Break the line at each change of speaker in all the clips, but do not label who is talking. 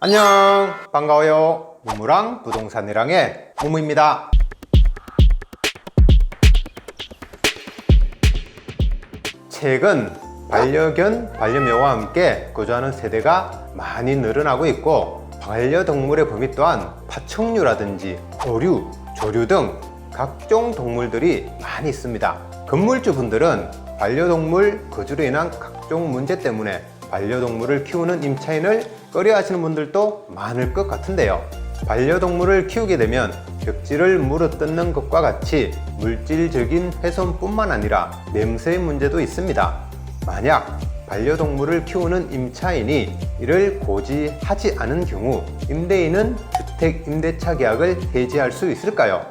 안녕, 반가워요. 무무랑 부동산이랑의 무무입니다. 최근 반려견, 반려묘와 함께 거주하는 세대가 많이 늘어나고 있고, 반려동물의 범위 또한 파충류라든지 어류, 조류 등 각종 동물들이 많이 있습니다. 건물주분들은 반려동물 거주로 인한 각종 문제 때문에 반려동물을 키우는 임차인을 꺼려하시는 분들도 많을 것 같은데요. 반려동물을 키우게 되면 벽지를 물어뜯는 것과 같이 물질적인 훼손뿐만 아니라 냄새의 문제도 있습니다. 만약 반려동물을 키우는 임차인이 이를 고지하지 않은 경우 임대인은 주택임대차 계약을 해지할 수 있을까요?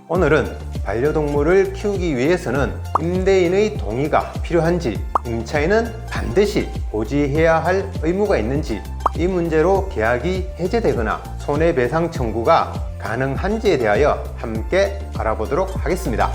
오늘은 반려동물을 키우기 위해서는 임대인의 동의가 필요한지, 임차인은 반드시 고지해야 할 의무가 있는지, 이 문제로 계약이 해제되거나 손해배상 청구가 가능한지에 대하여 함께 알아보도록 하겠습니다.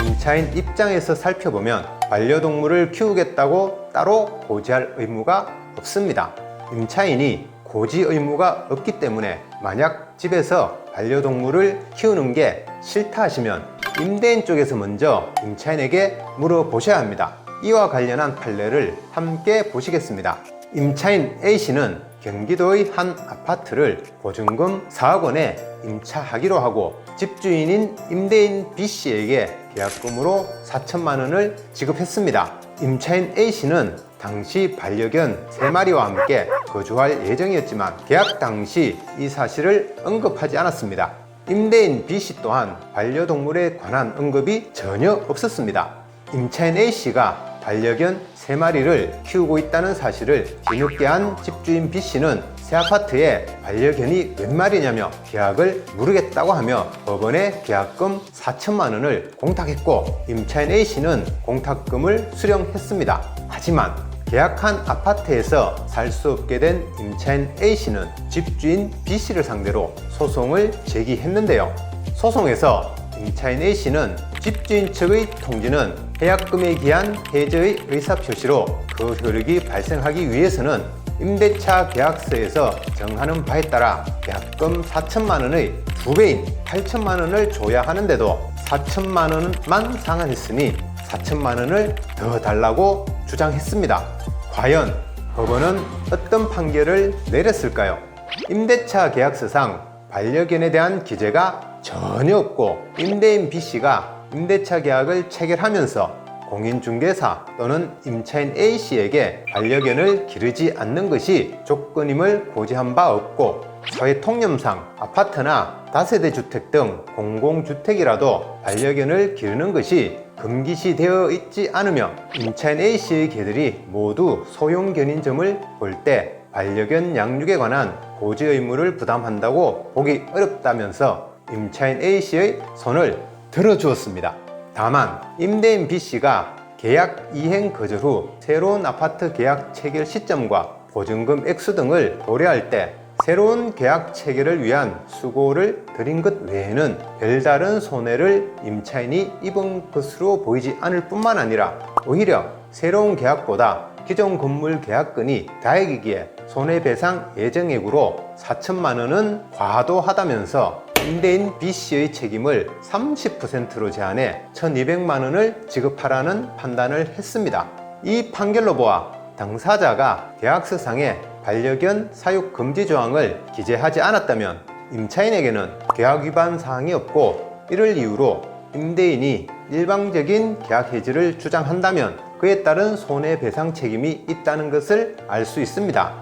임차인 입장에서 살펴보면 반려동물을 키우겠다고 따로 고지할 의무가 없습니다. 임차인이 고지 의무가 없기 때문에 만약 집에서 반려동물을 키우는 게 싫다 하시면 임대인 쪽에서 먼저 임차인에게 물어보셔야 합니다. 이와 관련한 판례를 함께 보시겠습니다. 임차인 A씨는 경기도의 한 아파트를 보증금 4억 원에 임차하기로 하고 집주인인 임대인 B씨에게 계약금으로 4천만 원을 지급했습니다. 임차인 A씨는 당시 반려견 3마리와 함께 거주할 예정이었지만 계약 당시 이 사실을 언급하지 않았습니다. 임대인 B씨 또한 반려동물에 관한 언급이 전혀 없었습니다. 임차인 A씨가 반려견 3마리를 키우고 있다는 사실을 뒤늦게 한 집주인 B씨는 새 아파트에 반려견이 몇 마리냐며 계약을 무르겠다고 하며 법원에 계약금 4천만 원을 공탁했고 임차인 A씨는 공탁금을 수령했습니다. 하지만 계약한 아파트에서 살 수 없게 된 임차인 A씨는 집주인 B씨를 상대로 소송을 제기했는데요. 소송에서 임차인 A씨는 집주인 측의 통지는 계약금에 기한 해제의 의사표시로 그 효력이 발생하기 위해서는 임대차 계약서에서 정하는 바에 따라 계약금 4천만 원의 2배인 8천만 원을 줘야 하는데도 4천만 원만 상환했으니 4천만 원을 더 달라고 주장했습니다. 과연 법원은 어떤 판결을 내렸을까요? 임대차 계약서상 반려견에 대한 기재가 전혀 없고 임대인 B씨가 임대차 계약을 체결하면서 공인중개사 또는 임차인 A씨에게 반려견을 기르지 않는 것이 조건임을 고지한 바 없고 사회통념상 아파트나 다세대 주택 등 공공주택이라도 반려견을 기르는 것이 금기시 되어 있지 않으며 임차인 A씨의 개들이 모두 소형견인 점을 볼 때 반려견 양육에 관한 고지 의무를 부담한다고 보기 어렵다면서 임차인 A씨의 손을 들어주었습니다. 다만 임대인 B씨가 계약 이행 거절 후 새로운 아파트 계약 체결 시점과 보증금 액수 등을 고려할 때 새로운 계약 체결을 위한 수고를 들인 것 외에는 별다른 손해를 임차인이 입은 것으로 보이지 않을 뿐만 아니라 오히려 새로운 계약보다 기존 건물 계약건이 다액이기에 손해배상 예정액으로 4천만 원은 과도하다면서 임대인 B씨의 책임을 30%로 제한해 1,200만 원을 지급하라는 판단을 했습니다. 이 판결로 보아 당사자가 계약서상에 반려견 사육 금지 조항을 기재하지 않았다면 임차인에게는 계약 위반 사항이 없고 이를 이유로 임대인이 일방적인 계약 해지를 주장한다면 그에 따른 손해배상 책임이 있다는 것을 알 수 있습니다.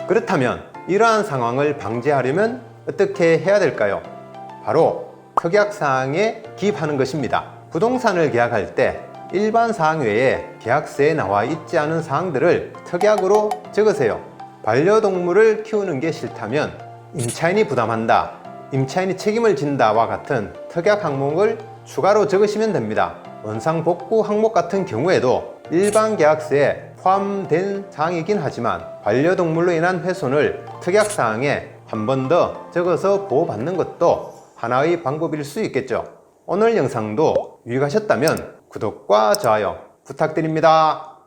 그렇다면 이러한 상황을 방지하려면 어떻게 해야 될까요? 바로 특약사항에 기입하는 것입니다. 부동산을 계약할 때 일반 사항 외에 계약서에 나와 있지 않은 사항들을 특약으로 적으세요. 반려동물을 키우는 게 싫다면 임차인이 부담한다, 임차인이 책임을 진다와 같은 특약 항목을 추가로 적으시면 됩니다. 원상복구 항목 같은 경우에도 일반 계약서에 포함된 사항이긴 하지만 반려동물로 인한 훼손을 특약사항에 한 번 더 적어서 보호받는 것도 하나의 방법일 수 있겠죠. 오늘 영상도 유익하셨다면 구독과 좋아요 부탁드립니다.